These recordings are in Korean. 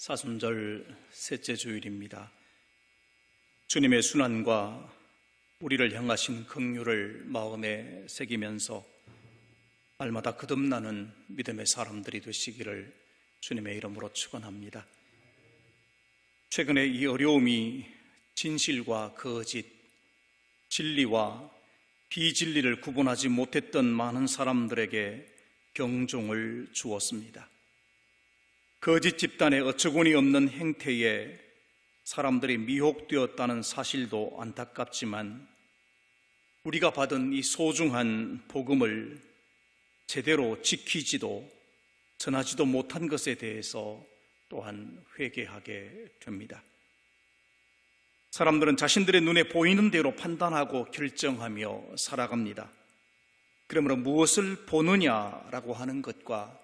사순절 셋째 주일입니다. 주님의 순환과 우리를 향하신 긍휼을 마음에 새기면서 날마다 거듭나는 믿음의 사람들이 되시기를 주님의 이름으로 축원합니다. 최근에 이 어려움이 진실과 거짓, 진리와 비진리를 구분하지 못했던 많은 사람들에게 경종을 주었습니다. 거짓 집단의 어처구니 없는 행태에 사람들이 미혹되었다는 사실도 안타깝지만 우리가 받은 이 소중한 복음을 제대로 지키지도 전하지도 못한 것에 대해서 또한 회개하게 됩니다. 사람들은 자신들의 눈에 보이는 대로 판단하고 결정하며 살아갑니다. 그러므로 무엇을 보느냐라고 하는 것과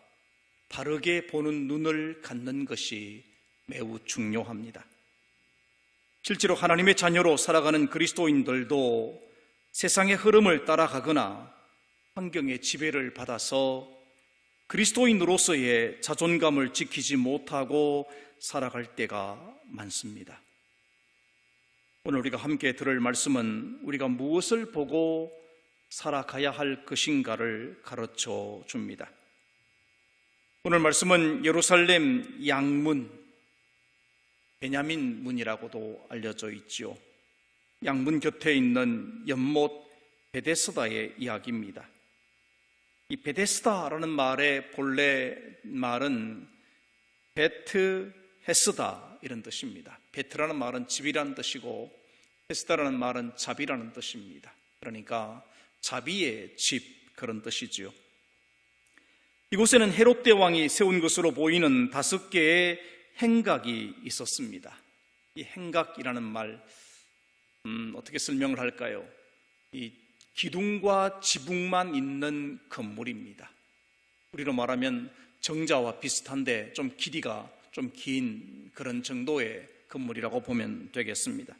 바르게 보는 눈을 갖는 것이 매우 중요합니다. 실제로 하나님의 자녀로 살아가는 그리스도인들도 세상의 흐름을 따라가거나 환경의 지배를 받아서 그리스도인으로서의 자존감을 지키지 못하고 살아갈 때가 많습니다. 오늘 우리가 함께 들을 말씀은 우리가 무엇을 보고 살아가야 할 것인가를 가르쳐 줍니다. 오늘 말씀은 예루살렘 양문, 베냐민 문이라고도 알려져 있죠. 양문 곁에 있는 연못 베데스다의 이야기입니다. 이 베데스다라는 말의 본래 말은 베트 헤스다 이런 뜻입니다. 베트라는 말은 집이라는 뜻이고 헤스다라는 말은 자비라는 뜻입니다. 그러니까 자비의 집 그런 뜻이죠. 이곳에는 헤롯 대왕이 세운 것으로 보이는 5개의 행각이 있었습니다. 이 행각이라는 말 어떻게 설명을 할까요? 이 기둥과 지붕만 있는 건물입니다. 우리로 말하면 정자와 비슷한데 좀 길이가 좀 긴 그런 정도의 건물이라고 보면 되겠습니다.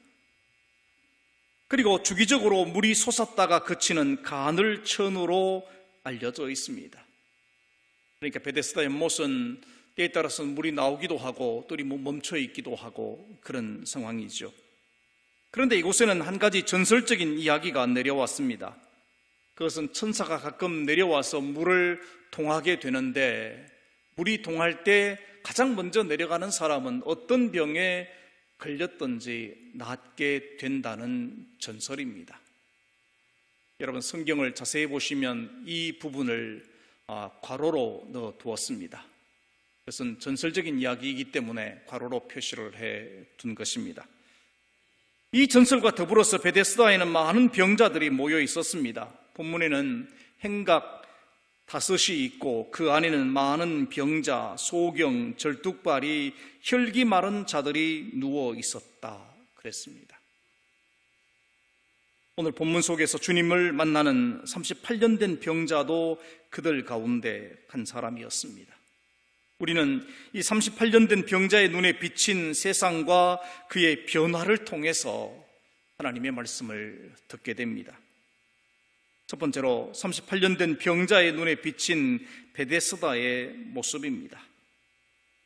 그리고 주기적으로 물이 솟았다가 그치는 가늘천으로 알려져 있습니다. 그러니까 베데스다 연못은 때에 따라서는 물이 나오기도 하고 또 멈춰 있기도 하고 그런 상황이죠. 그런데 이곳에는 한 가지 전설적인 이야기가 내려왔습니다. 그것은 천사가 가끔 내려와서 물을 통하게 되는데 물이 통할 때 가장 먼저 내려가는 사람은 어떤 병에 걸렸든지 낫게 된다는 전설입니다. 여러분 성경을 자세히 보시면 이 부분을 괄호로 넣어 두었습니다. 그것은 전설적인 이야기이기 때문에 괄호로 표시를 해 둔 것입니다. 이 전설과 더불어서 베데스다에는 많은 병자들이 모여 있었습니다. 본문에는 행각 5이 있고 그 안에는 많은 병자, 소경, 절뚝발이 혈기 마른 자들이 누워 있었다 그랬습니다. 오늘 본문 속에서 주님을 만나는 38년 된 병자도 그들 가운데 한 사람이었습니다. 우리는 이 38년 된 병자의 눈에 비친 세상과 그의 변화를 통해서 하나님의 말씀을 듣게 됩니다. 첫 번째로 38년 된 병자의 눈에 비친 베데스다의 모습입니다.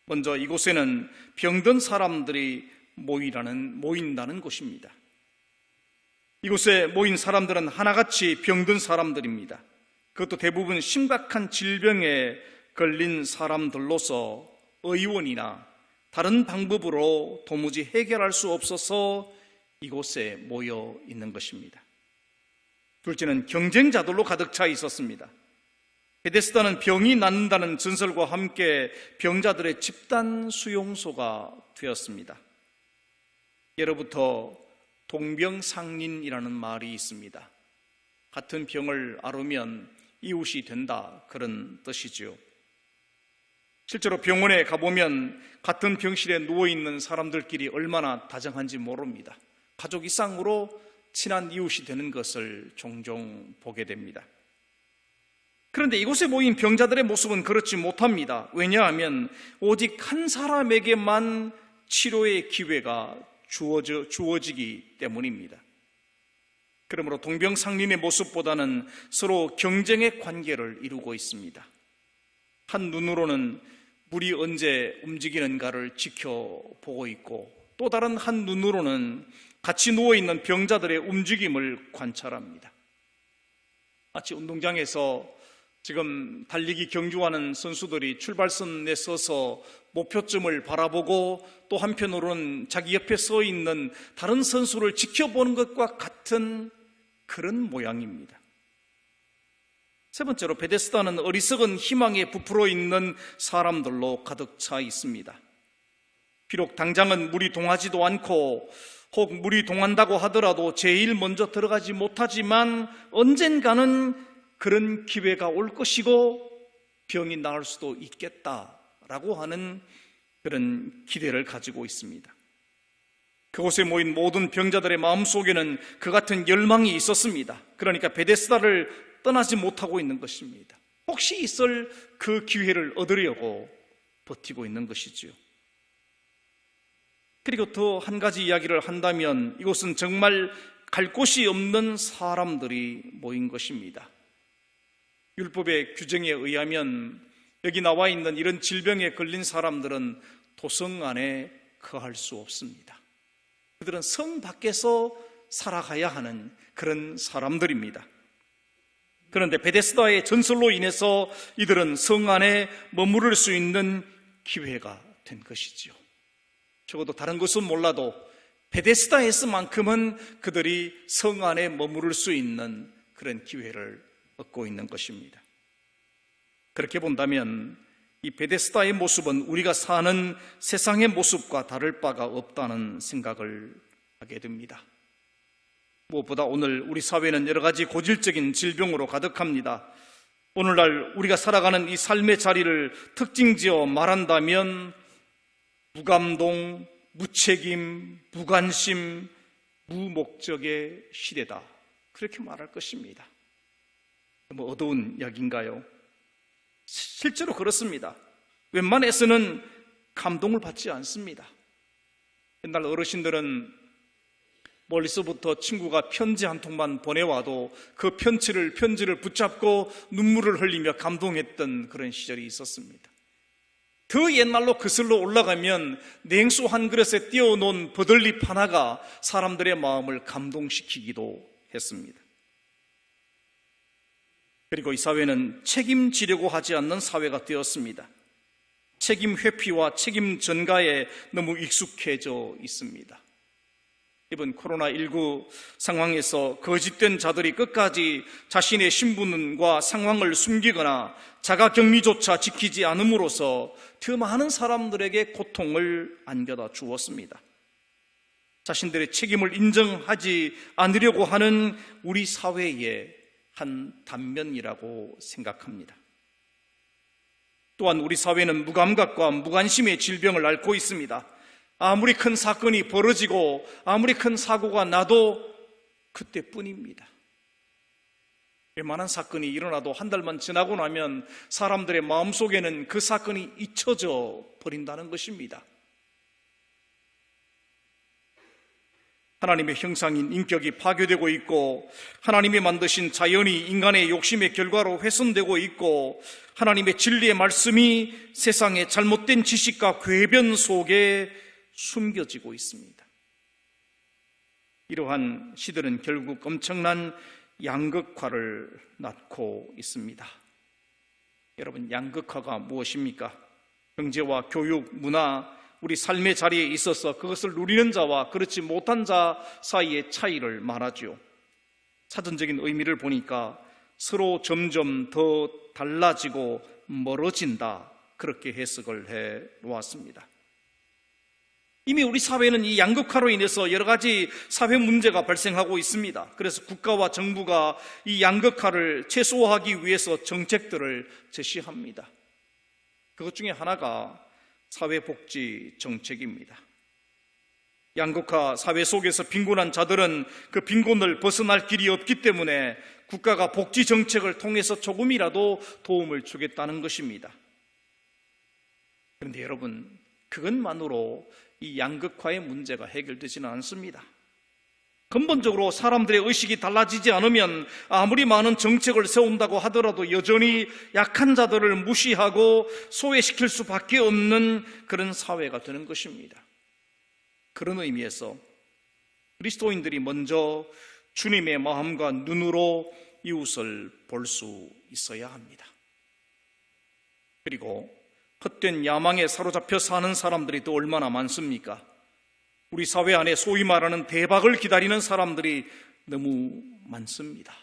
먼저 이곳에는 병든 사람들이 모인다는 곳입니다. 이곳에 모인 사람들은 하나같이 병든 사람들입니다. 그것도 대부분 심각한 질병에 걸린 사람들로서 의원이나 다른 방법으로 도무지 해결할 수 없어서 이곳에 모여 있는 것입니다. 둘째는 경쟁자들로 가득 차 있었습니다. 베데스다는 병이 낫는다는 전설과 함께 병자들의 집단 수용소가 되었습니다. 예로부터 동병상린이라는 말이 있습니다. 같은 병을 앓으면 이웃이 된다 그런 뜻이죠. 실제로 병원에 가보면 같은 병실에 누워있는 사람들끼리 얼마나 다정한지 모릅니다. 가족 이상으로 친한 이웃이 되는 것을 종종 보게 됩니다. 그런데 이곳에 모인 병자들의 모습은 그렇지 못합니다. 왜냐하면 오직 한 사람에게만 치료의 기회가 주어지기 때문입니다. 그러므로 동병상린의 모습보다는 서로 경쟁의 관계를 이루고 있습니다. 한 눈으로는 물이 언제 움직이는가를 지켜보고 있고, 또 다른 한 눈으로는 같이 누워있는 병자들의 움직임을 관찰합니다. 마치 운동장에서 지금 달리기 경주하는 선수들이 출발선에 서서 목표점을 바라보고 또 한편으로는 자기 옆에 서 있는 다른 선수를 지켜보는 것과 같은 그런 모양입니다. 세 번째로, 베데스다는 어리석은 희망에 부풀어 있는 사람들로 가득 차 있습니다. 비록 당장은 물이 동하지도 않고 혹 물이 동한다고 하더라도 제일 먼저 들어가지 못하지만 언젠가는 그런 기회가 올 것이고 병이 나을 수도 있겠다라고 하는 그런 기대를 가지고 있습니다. 그곳에 모인 모든 병자들의 마음속에는 그 같은 열망이 있었습니다. 그러니까 베데스다를 떠나지 못하고 있는 것입니다. 혹시 있을 그 기회를 얻으려고 버티고 있는 것이지요. 그리고 더 한 가지 이야기를 한다면 이곳은 정말 갈 곳이 없는 사람들이 모인 것입니다. 율법의 규정에 의하면 여기 나와 있는 이런 질병에 걸린 사람들은 도성 안에 거할 수 없습니다. 그들은 성 밖에서 살아가야 하는 그런 사람들입니다. 그런데 베데스다의 전설로 인해서 이들은 성 안에 머무를 수 있는 기회가 된 것이지요. 적어도 다른 것은 몰라도 베데스다에서만큼은 그들이 성 안에 머무를 수 있는 그런 기회를 얻고 있는 것입니다. 그렇게 본다면 이 베데스다의 모습은 우리가 사는 세상의 모습과 다를 바가 없다는 생각을 하게 됩니다. 무엇보다 오늘 우리 사회는 여러 가지 고질적인 질병으로 가득합니다. 오늘날 우리가 살아가는 이 삶의 자리를 특징지어 말한다면 무감동, 무책임, 무관심, 무목적의 시대다, 그렇게 말할 것입니다. 너무 어두운 이야기인가요? 실제로 그렇습니다. 웬만해서는 감동을 받지 않습니다. 옛날 어르신들은 멀리서부터 친구가 편지 한 통만 보내와도 그 편지를 붙잡고 눈물을 흘리며 감동했던 그런 시절이 있었습니다. 더 옛날로 거슬러 올라가면 냉수 한 그릇에 띄워놓은 버들잎 하나가 사람들의 마음을 감동시키기도 했습니다. 그리고 이 사회는 책임지려고 하지 않는 사회가 되었습니다. 책임 회피와 책임 전가에 너무 익숙해져 있습니다. 이번 코로나19 상황에서 거짓된 자들이 끝까지 자신의 신분과 상황을 숨기거나 자가격리조차 지키지 않음으로써 더 많은 사람들에게 고통을 안겨다 주었습니다. 자신들의 책임을 인정하지 않으려고 하는 우리 사회의 한 단면이라고 생각합니다. 또한 우리 사회는 무감각과 무관심의 질병을 앓고 있습니다. 아무리 큰 사건이 벌어지고 아무리 큰 사고가 나도 그때뿐입니다. 웬만한 사건이 일어나도 한 달만 지나고 나면 사람들의 마음속에는 그 사건이 잊혀져 버린다는 것입니다. 하나님의 형상인 인격이 파괴되고 있고 하나님이 만드신 자연이 인간의 욕심의 결과로 훼손되고 있고 하나님의 진리의 말씀이 세상의 잘못된 지식과 궤변 속에 숨겨지고 있습니다. 이러한 시들은 결국 엄청난 양극화를 낳고 있습니다. 여러분, 양극화가 무엇입니까? 경제와 교육, 문화, 우리 삶의 자리에 있어서 그것을 누리는 자와 그렇지 못한 자 사이의 차이를 말하죠. 사전적인 의미를 보니까 서로 점점 더 달라지고 멀어진다, 그렇게 해석을 해 놓았습니다. 이미 우리 사회는 이 양극화로 인해서 여러 가지 사회 문제가 발생하고 있습니다. 그래서 국가와 정부가 이 양극화를 최소화하기 위해서 정책들을 제시합니다. 그것 중에 하나가 사회복지 정책입니다. 양극화 사회 속에서 빈곤한 자들은 그 빈곤을 벗어날 길이 없기 때문에 국가가 복지 정책을 통해서 조금이라도 도움을 주겠다는 것입니다. 그런데 여러분, 그것만으로 이 양극화의 문제가 해결되지는 않습니다. 근본적으로 사람들의 의식이 달라지지 않으면 아무리 많은 정책을 세운다고 하더라도 여전히 약한 자들을 무시하고 소외시킬 수밖에 없는 그런 사회가 되는 것입니다. 그런 의미에서 그리스도인들이 먼저 주님의 마음과 눈으로 이웃을 볼 수 있어야 합니다. 그리고 헛된 야망에 사로잡혀 사는 사람들이 또 얼마나 많습니까? 우리 사회 안에 소위 말하는 대박을 기다리는 사람들이 너무 많습니다.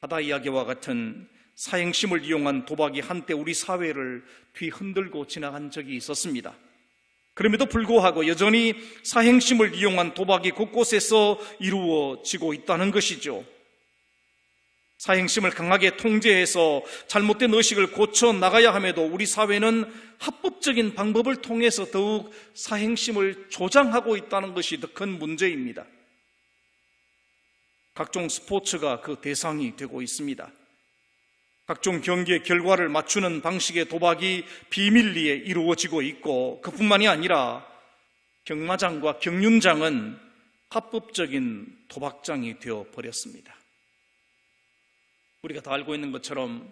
바다 이야기와 같은 사행심을 이용한 도박이 한때 우리 사회를 뒤흔들고 지나간 적이 있었습니다. 그럼에도 불구하고 여전히 사행심을 이용한 도박이 곳곳에서 이루어지고 있다는 것이죠. 사행심을 강하게 통제해서 잘못된 의식을 고쳐 나가야 함에도 우리 사회는 합법적인 방법을 통해서 더욱 사행심을 조장하고 있다는 것이 더 큰 문제입니다. 각종 스포츠가 그 대상이 되고 있습니다. 각종 경기의 결과를 맞추는 방식의 도박이 비밀리에 이루어지고 있고, 그뿐만이 아니라 경마장과 경륜장은 합법적인 도박장이 되어버렸습니다. 우리가 다 알고 있는 것처럼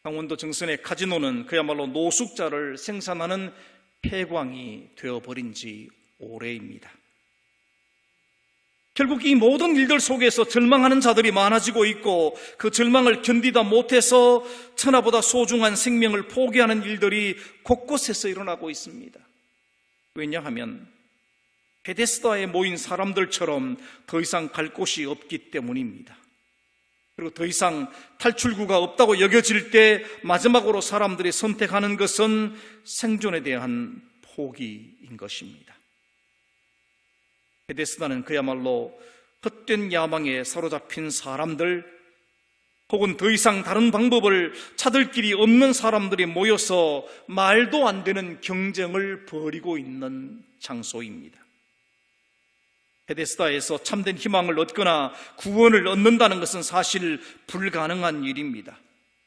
강원도 정선의 카지노는 그야말로 노숙자를 생산하는 폐광이 되어버린 지 오래입니다. 결국 이 모든 일들 속에서 절망하는 자들이 많아지고 있고, 그 절망을 견디다 못해서 천하보다 소중한 생명을 포기하는 일들이 곳곳에서 일어나고 있습니다. 왜냐하면 베데스다에 모인 사람들처럼 더 이상 갈 곳이 없기 때문입니다. 그리고 더 이상 탈출구가 없다고 여겨질 때 마지막으로 사람들이 선택하는 것은 생존에 대한 포기인 것입니다. 베데스다는 그야말로 헛된 야망에 사로잡힌 사람들, 혹은 더 이상 다른 방법을 찾을 길이 없는 사람들이 모여서 말도 안 되는 경쟁을 벌이고 있는 장소입니다. 베데스다에서 참된 희망을 얻거나 구원을 얻는다는 것은 사실 불가능한 일입니다.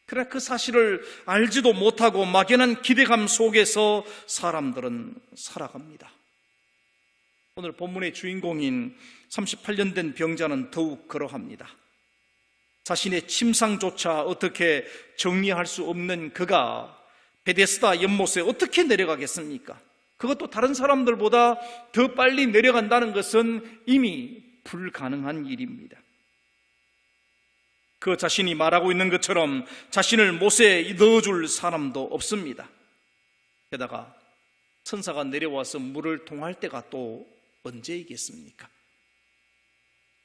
그러나 그 사실을 알지도 못하고 막연한 기대감 속에서 사람들은 살아갑니다. 오늘 본문의 주인공인 38년 된 병자는 더욱 그러합니다. 자신의 침상조차 어떻게 정리할 수 없는 그가 베데스다 연못에 어떻게 내려가겠습니까? 그것도 다른 사람들보다 더 빨리 내려간다는 것은 이미 불가능한 일입니다. 그 자신이 말하고 있는 것처럼 자신을 못에 넣어줄 사람도 없습니다. 게다가 천사가 내려와서 물을 통할 때가 또 언제이겠습니까?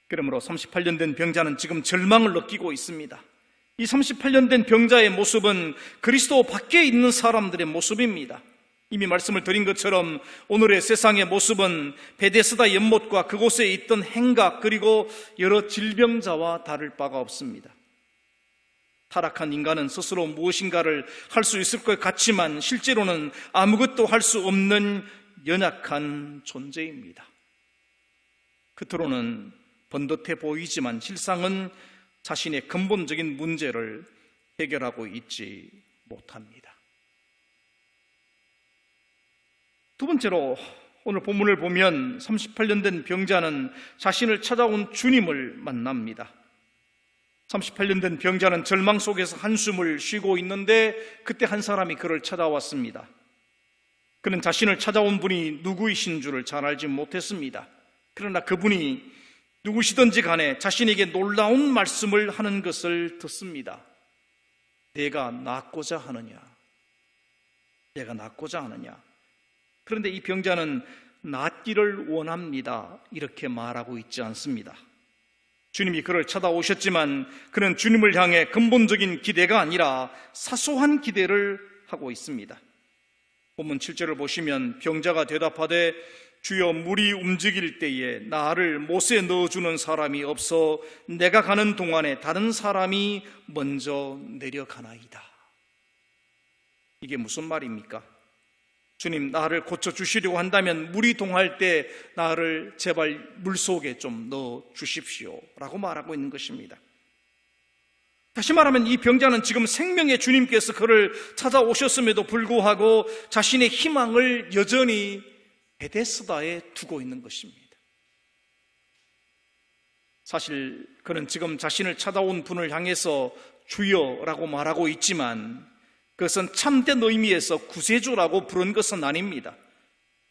그러므로 38년 된 병자는 지금 절망을 느끼고 있습니다. 이 38년 된 병자의 모습은 그리스도 밖에 있는 사람들의 모습입니다. 이미 말씀을 드린 것처럼 오늘의 세상의 모습은 베데스다 연못과 그곳에 있던 행각, 그리고 여러 질병자와 다를 바가 없습니다. 타락한 인간은 스스로 무엇인가를 할 수 있을 것 같지만 실제로는 아무것도 할 수 없는 연약한 존재입니다. 겉으로는 번듯해 보이지만 실상은 자신의 근본적인 문제를 해결하고 있지 못합니다. 두 번째로 오늘 본문을 보면 38년 된 병자는 자신을 찾아온 주님을 만납니다. 38년 된 병자는 절망 속에서 한숨을 쉬고 있는데 그때 한 사람이 그를 찾아왔습니다. 그는 자신을 찾아온 분이 누구이신 줄을 잘 알지 못했습니다. 그러나 그분이 누구시든지 간에 자신에게 놀라운 말씀을 하는 것을 듣습니다. 내가 낫고자 하느냐? 내가 낫고자 하느냐? 그런데 이 병자는 낫기를 원합니다, 이렇게 말하고 있지 않습니다. 주님이 그를 찾아오셨지만 그는 주님을 향해 근본적인 기대가 아니라 사소한 기대를 하고 있습니다. 본문 7절을 보시면 병자가 대답하되 주여, 물이 움직일 때에 나를 못에 넣어주는 사람이 없어 내가 가는 동안에 다른 사람이 먼저 내려가나이다. 이게 무슨 말입니까? 주님, 나를 고쳐주시려고 한다면 물이 동할 때 나를 제발 물속에 좀 넣어주십시오 라고 말하고 있는 것입니다. 다시 말하면 이 병자는 지금 생명의 주님께서 그를 찾아오셨음에도 불구하고 자신의 희망을 여전히 베데스다에 두고 있는 것입니다. 사실 그는 지금 자신을 찾아온 분을 향해서 주여라고 말하고 있지만 그것은 참된 의미에서 구세주라고 부른 것은 아닙니다.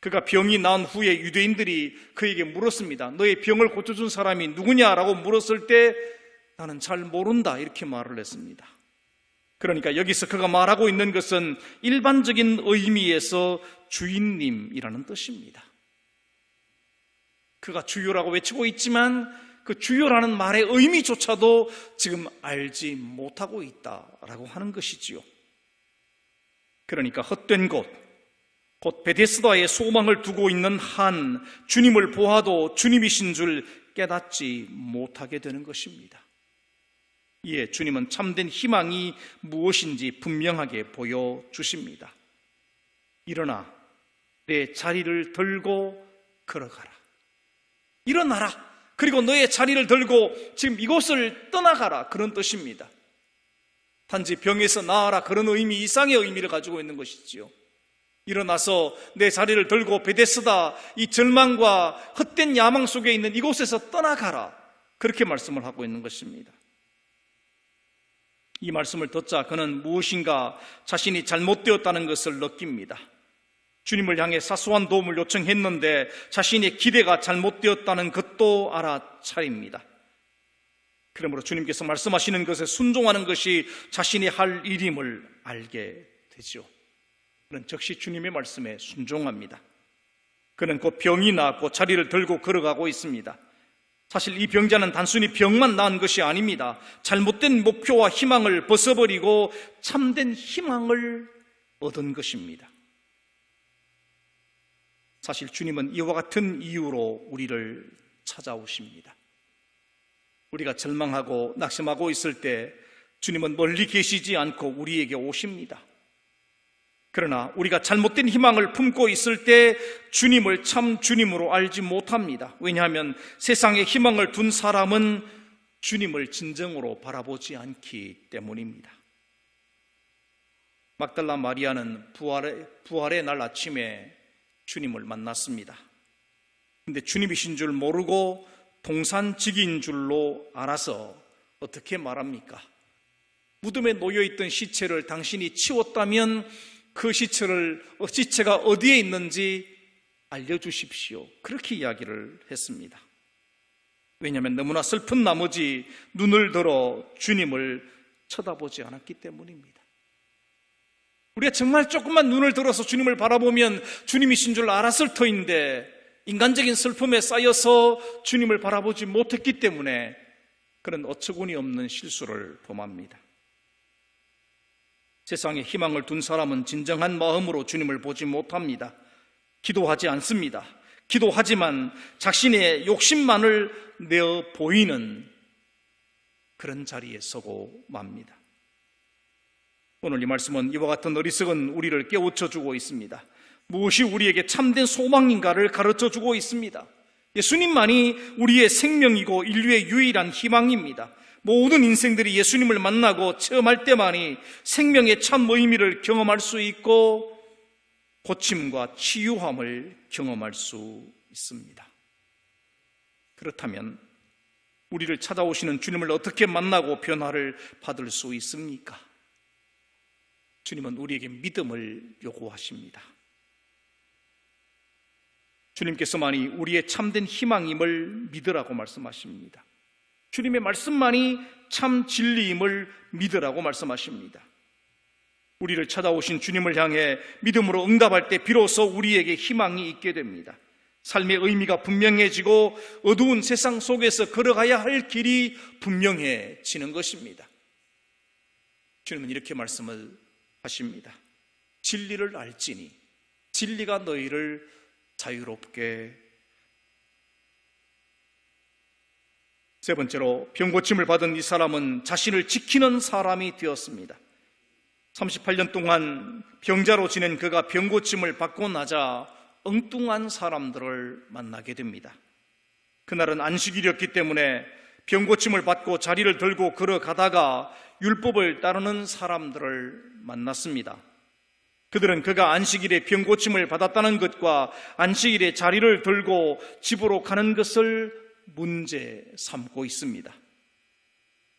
그가 병이 나은 후에 유대인들이 그에게 물었습니다. 너의 병을 고쳐준 사람이 누구냐라고 물었을 때 나는 잘 모른다 이렇게 말을 했습니다. 그러니까 여기서 그가 말하고 있는 것은 일반적인 의미에서 주인님이라는 뜻입니다. 그가 주여라고 외치고 있지만 그 주여라는 말의 의미조차도 지금 알지 못하고 있다라고 하는 것이지요. 그러니까 헛된 곳, 곧 베데스다에 소망을 두고 있는 한 주님을 보아도 주님이신 줄 깨닫지 못하게 되는 것입니다. 이에 주님은 참된 희망이 무엇인지 분명하게 보여주십니다. 일어나 내 자리를 들고 걸어가라. 일어나라. 그리고 너의 자리를 들고 지금 이곳을 떠나가라. 그런 뜻입니다. 단지 병에서 나아라 그런 의미 이상의 의미를 가지고 있는 것이지요. 일어나서 내 자리를 들고 베데스다 이 절망과 헛된 야망 속에 있는 이곳에서 떠나가라. 그렇게 말씀을 하고 있는 것입니다. 이 말씀을 듣자 그는 무엇인가 자신이 잘못되었다는 것을 느낍니다. 주님을 향해 사소한 도움을 요청했는데 자신의 기대가 잘못되었다는 것도 알아차립니다. 그러므로 주님께서 말씀하시는 것에 순종하는 것이 자신이 할 일임을 알게 되죠. 그는 즉시 주님의 말씀에 순종합니다. 그는 곧 병이 나았고 자리를 들고 걸어가고 있습니다. 사실 이 병자는 단순히 병만 나은 것이 아닙니다. 잘못된 목표와 희망을 벗어버리고 참된 희망을 얻은 것입니다. 사실 주님은 이와 같은 이유로 우리를 찾아오십니다. 우리가 절망하고 낙심하고 있을 때 주님은 멀리 계시지 않고 우리에게 오십니다. 그러나 우리가 잘못된 희망을 품고 있을 때 주님을 참 주님으로 알지 못합니다. 왜냐하면 세상에 희망을 둔 사람은 주님을 진정으로 바라보지 않기 때문입니다. 막달라 마리아는 부활의 날 아침에 주님을 만났습니다. 근데 주님이신 줄 모르고 동산직인 줄로 알아서 어떻게 말합니까? 무덤에 놓여있던 시체를 당신이 치웠다면 그 시체가 어디에 있는지 알려주십시오. 그렇게 이야기를 했습니다. 왜냐하면 너무나 슬픈 나머지 눈을 들어 주님을 쳐다보지 않았기 때문입니다. 우리가 정말 조금만 눈을 들어서 주님을 바라보면 주님이신 줄 알았을 터인데 인간적인 슬픔에 쌓여서 주님을 바라보지 못했기 때문에 그런 어처구니 없는 실수를 범합니다. 세상에 희망을 둔 사람은 진정한 마음으로 주님을 보지 못합니다. 기도하지 않습니다. 기도하지만 자신의 욕심만을 내어 보이는 그런 자리에 서고 맙니다. 오늘 이 말씀은 이와 같은 어리석은 우리를 깨우쳐주고 있습니다. 무엇이 우리에게 참된 소망인가를 가르쳐주고 있습니다. 예수님만이 우리의 생명이고 인류의 유일한 희망입니다. 모든 인생들이 예수님을 만나고 체험할 때만이 생명의 참 의미를 경험할 수 있고 고침과 치유함을 경험할 수 있습니다. 그렇다면 우리를 찾아오시는 주님을 어떻게 만나고 변화를 받을 수 있습니까? 주님은 우리에게 믿음을 요구하십니다. 주님께서만이 우리의 참된 희망임을 믿으라고 말씀하십니다. 주님의 말씀만이 참 진리임을 믿으라고 말씀하십니다. 우리를 찾아오신 주님을 향해 믿음으로 응답할 때 비로소 우리에게 희망이 있게 됩니다. 삶의 의미가 분명해지고 어두운 세상 속에서 걸어가야 할 길이 분명해지는 것입니다. 주님은 이렇게 말씀을 하십니다. 진리를 알지니 진리가 너희를 자유롭게. 세 번째로 병고침을 받은 이 사람은 자신을 지키는 사람이 되었습니다. 38년 동안 병자로 지낸 그가 병고침을 받고 나자 엉뚱한 사람들을 만나게 됩니다. 그날은 안식일이었기 때문에 병고침을 받고 자리를 들고 걸어가다가 율법을 따르는 사람들을 만났습니다. 그들은 그가 안식일에 병고침을 받았다는 것과 안식일에 자리를 들고 집으로 가는 것을 문제 삼고 있습니다.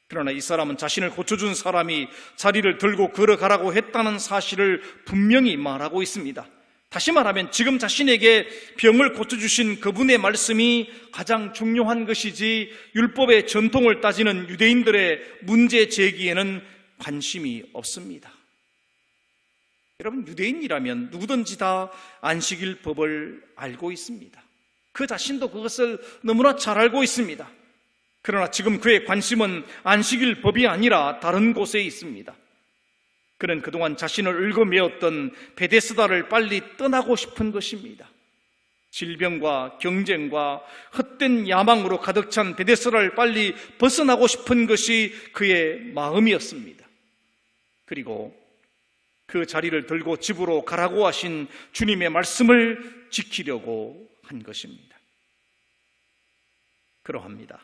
그러나 이 사람은 자신을 고쳐준 사람이 자리를 들고 걸어가라고 했다는 사실을 분명히 말하고 있습니다. 다시 말하면 지금 자신에게 병을 고쳐주신 그분의 말씀이 가장 중요한 것이지 율법의 전통을 따지는 유대인들의 문제 제기에는 관심이 없습니다. 여러분, 유대인이라면 누구든지 다 안식일법을 알고 있습니다. 그 자신도 그것을 너무나 잘 알고 있습니다. 그러나 지금 그의 관심은 안식일법이 아니라 다른 곳에 있습니다. 그는 그동안 자신을 얽어매었던 베데스다를 빨리 떠나고 싶은 것입니다. 질병과 경쟁과 헛된 야망으로 가득 찬 베데스다를 빨리 벗어나고 싶은 것이 그의 마음이었습니다. 그리고 그 자리를 들고 집으로 가라고 하신 주님의 말씀을 지키려고 한 것입니다. 그러합니다.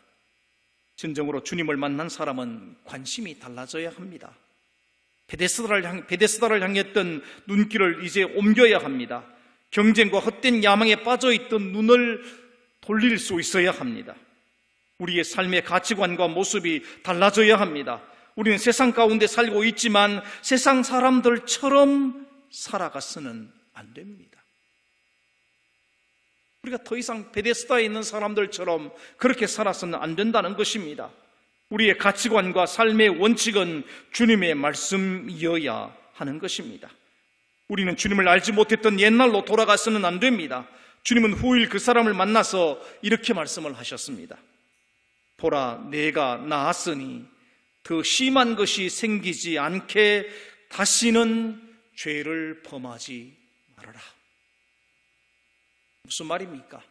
진정으로 주님을 만난 사람은 관심이 달라져야 합니다. 베데스다를 향했던 눈길을 이제 옮겨야 합니다. 경쟁과 헛된 야망에 빠져있던 눈을 돌릴 수 있어야 합니다. 우리의 삶의 가치관과 모습이 달라져야 합니다. 우리는 세상 가운데 살고 있지만 세상 사람들처럼 살아가서는 안 됩니다. 우리가 더 이상 베데스다에 있는 사람들처럼 그렇게 살아서는 안 된다는 것입니다. 우리의 가치관과 삶의 원칙은 주님의 말씀이어야 하는 것입니다. 우리는 주님을 알지 못했던 옛날로 돌아가서는 안 됩니다. 주님은 후일 그 사람을 만나서 이렇게 말씀을 하셨습니다. 보라, 내가 나았으니 더 심한 것이 생기지 않게 다시는 죄를 범하지 말아라. 무슨 말입니까?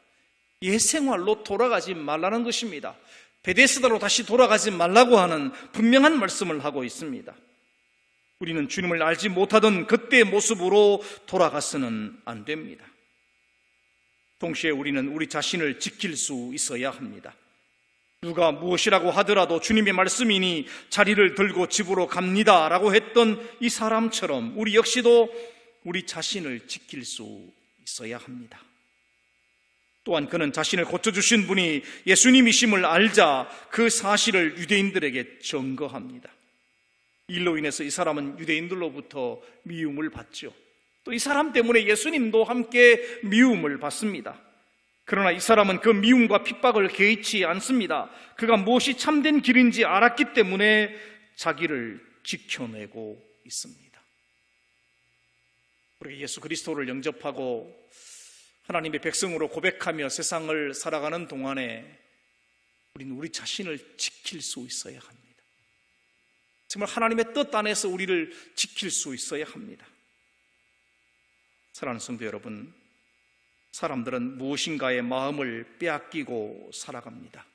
옛생활로 돌아가지 말라는 것입니다. 베데스다로 다시 돌아가지 말라고 하는 분명한 말씀을 하고 있습니다. 우리는 주님을 알지 못하던 그때의 모습으로 돌아가서는 안 됩니다. 동시에 우리는 우리 자신을 지킬 수 있어야 합니다. 누가 무엇이라고 하더라도 주님의 말씀이니 자리를 들고 집으로 갑니다 라고 했던 이 사람처럼 우리 역시도 우리 자신을 지킬 수 있어야 합니다. 또한 그는 자신을 고쳐주신 분이 예수님이심을 알자 그 사실을 유대인들에게 증거합니다. 일로 인해서 이 사람은 유대인들로부터 미움을 받죠. 또 이 사람 때문에 예수님도 함께 미움을 받습니다. 그러나 이 사람은 그 미움과 핍박을 개의치 않습니다. 그가 무엇이 참된 길인지 알았기 때문에 자기를 지켜내고 있습니다. 우리 예수 그리스도를 영접하고 하나님의 백성으로 고백하며 세상을 살아가는 동안에 우리는 우리 자신을 지킬 수 있어야 합니다. 정말 하나님의 뜻 안에서 우리를 지킬 수 있어야 합니다. 사랑하는 성도 여러분, 사람들은 무엇인가의 마음을 빼앗기고 살아갑니다.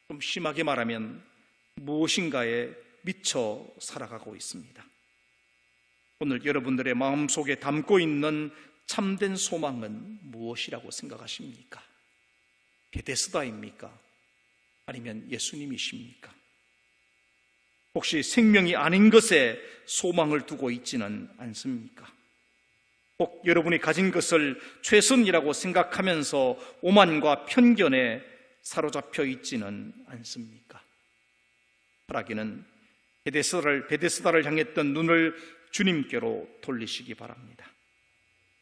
좀 심하게 말하면 무엇인가에 미쳐 살아가고 있습니다. 오늘 여러분들의 마음속에 담고 있는 참된 소망은 무엇이라고 생각하십니까? 베데스다입니까? 아니면 예수님이십니까? 혹시 생명이 아닌 것에 소망을 두고 있지는 않습니까? 꼭 여러분이 가진 것을 최선이라고 생각하면서 오만과 편견에 사로잡혀 있지는 않습니까? 바라기는 베데스다를 향했던 눈을 주님께로 돌리시기 바랍니다.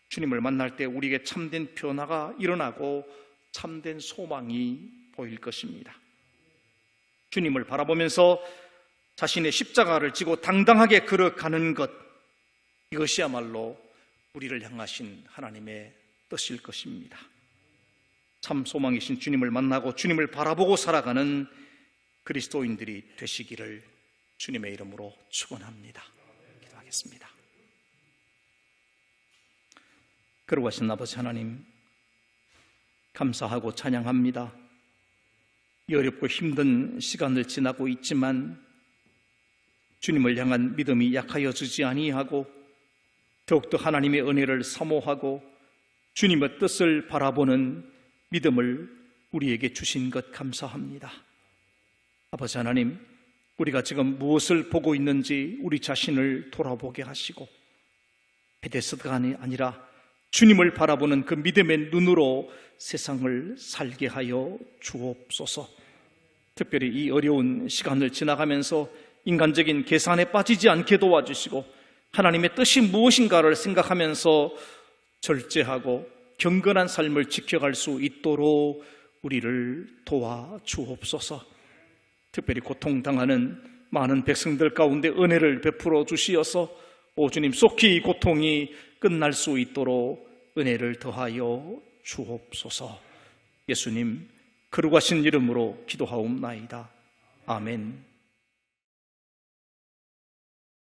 주님을 만날 때 우리에게 참된 변화가 일어나고 참된 소망이 보일 것입니다. 주님을 바라보면서 자신의 십자가를 지고 당당하게 걸어가는 것, 이것이야말로 우리를 향하신 하나님의 뜻일 것입니다. 참 소망이신 주님을 만나고 주님을 바라보고 살아가는 그리스도인들이 되시기를 주님의 이름으로 축원합니다. 기도하겠습니다. 거룩하신 아버지 하나님, 감사하고 찬양합니다. 이 어렵고 힘든 시간을 지나고 있지만 주님을 향한 믿음이 약하여지지 아니하고 더욱더 하나님의 은혜를 사모하고 주님의 뜻을 바라보는 믿음을 우리에게 주신 것 감사합니다. 아버지 하나님, 우리가 지금 무엇을 보고 있는지 우리 자신을 돌아보게 하시고 베데스다가 아니라 주님을 바라보는 그 믿음의 눈으로 세상을 살게 하여 주옵소서. 특별히 이 어려운 시간을 지나가면서 인간적인 계산에 빠지지 않게 도와주시고 하나님의 뜻이 무엇인가를 생각하면서 절제하고 경건한 삶을 지켜갈 수 있도록 우리를 도와주옵소서. 특별히 고통당하는 많은 백성들 가운데 은혜를 베풀어 주시어서 오 주님, 속히 이 고통이 끝날 수 있도록 은혜를 더하여 주옵소서. 예수님 거룩하신 이름으로 기도하옵나이다. 아멘.